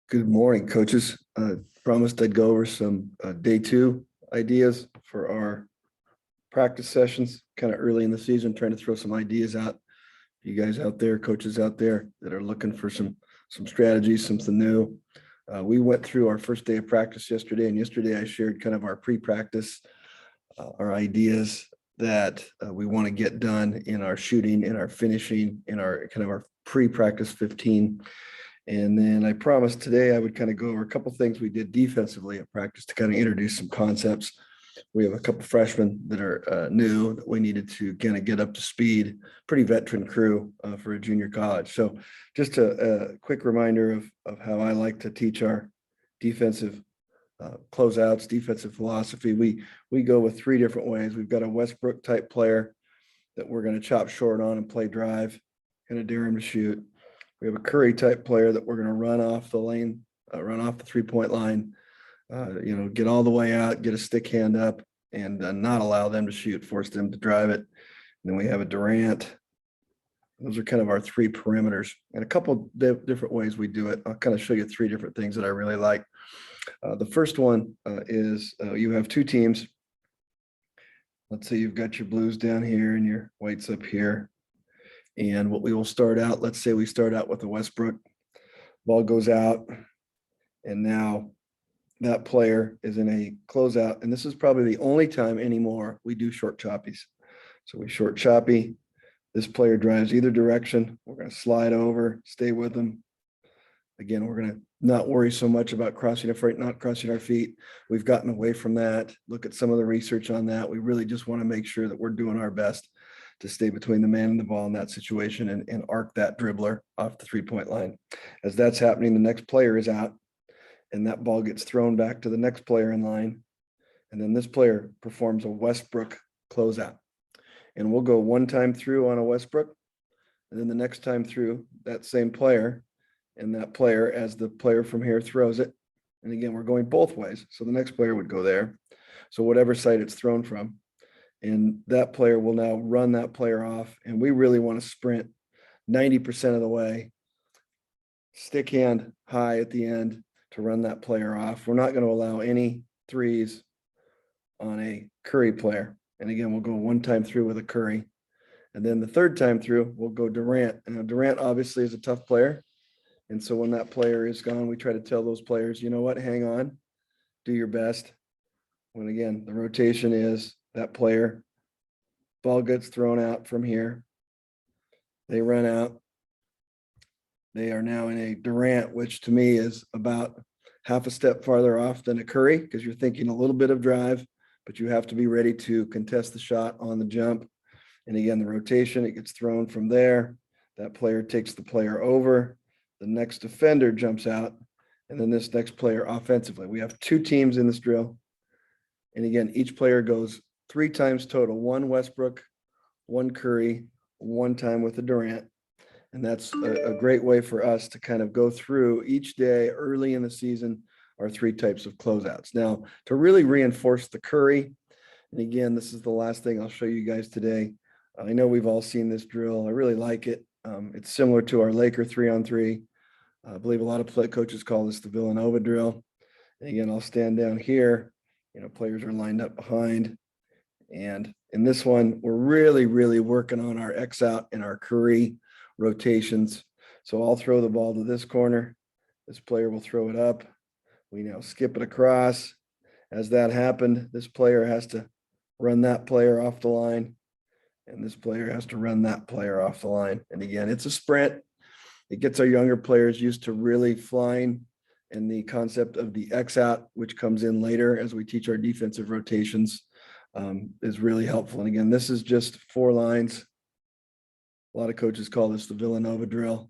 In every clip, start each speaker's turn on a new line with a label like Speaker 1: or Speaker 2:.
Speaker 1: Good morning, coaches. Promised I'd go over some day two ideas for our practice sessions, kind of early in the season, trying to throw some ideas out. You guys out there, coaches out there that are looking for some strategies, something new. We went through our first day of practice yesterday, and yesterday I shared kind of our pre-practice, our ideas that we want to get done in our shooting, in our finishing, in our kind of our pre-practice 15. And then I promised today I would kind of go over a couple things we did defensively at practice to kind of introduce some concepts. We have a couple freshmen that are new that we needed to kind of get up to speed. Pretty veteran crew for a junior college. So just a quick reminder of how I like to teach our defensive closeouts, defensive philosophy. We go with three different ways. We've got a Westbrook type player that we're going to chop short on and play drive, kind of dare him to shoot. We have a Curry type player that we're going to run off the lane, run off the 3-point line, get all the way out, get a stick hand up, and not allow them to shoot, force them to drive it. And then we have a Durant. Those are kind of our three perimeters, and a couple different ways we do it. I'll kind of show you three different things that I really like. The first one is you have two teams. Let's say you've got your blues down here and your whites up here. And what we will start out, let's say we start out with a Westbrook, ball goes out, and now that player is in a closeout. And this is probably the only time anymore we do short choppies. So we short choppy. This player drives either direction. We're going to slide over, stay with them. Again, we're going to not worry so much about crossing our feet, not crossing our feet. We've gotten away from that. Look at some of the research on that. We really just want to make sure that we're doing our best to stay between the man and the ball in that situation and arc that dribbler off the 3-point line. As that's happening, the next player is out, and that ball gets thrown back to the next player in line. And then this player performs a Westbrook closeout. And we'll go one time through on a Westbrook, and then the next time through, that same player, and that player, as the player from here throws it. And again, we're going both ways. So the next player would go there. So whatever side it's thrown from. And that player will now run that player off. And we really want to sprint 90% of the way, stick hand high at the end to run that player off. We're not going to allow any threes on a Curry player. And again, we'll go one time through with a Curry. And then the third time through, we'll go Durant. And Durant obviously is a tough player. And so when that player is gone, we try to tell those players, you know what, hang on, do your best. When again, the rotation is that player, ball gets thrown out from here. They run out. They are now in a Durant, which to me is about half a step farther off than a Curry, because you're thinking a little bit of drive, but you have to be ready to contest the shot on the jump. And again, the rotation, it gets thrown from there. That player takes the player over. The next defender jumps out. And then this next player offensively. We have two teams in this drill. And again, each player goes 3 times total, one Westbrook, one Curry, one time with a Durant. And that's a great way for us to kind of go through each day early in the season, our 3 types of closeouts. Now, to really reinforce the Curry, and again, this is the last thing I'll show you guys today. I know we've all seen this drill. I really like it. It's similar to our Laker 3-on-3. I believe a lot of coaches call this the Villanova drill. And again, I'll stand down here. Players are lined up behind. And in this one, we're really, really working on our X out and our Curry rotations. So I'll throw the ball to this corner. This player will throw it up. We now skip it across. As that happened, this player has to run that player off the line. And this player has to run that player off the line. And again, it's a sprint. It gets our younger players used to really flying. And the concept of the X out, which comes in later as we teach our defensive rotations, is really helpful. And again, this is just 4 lines. A lot of coaches call this the Villanova drill.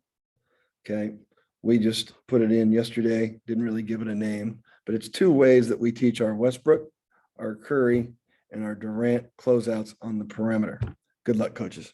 Speaker 1: Okay. We just put it in yesterday, didn't really give it a name, but it's 2 ways that we teach our Westbrook, our Curry, and our Durant closeouts on the perimeter. Good luck, coaches.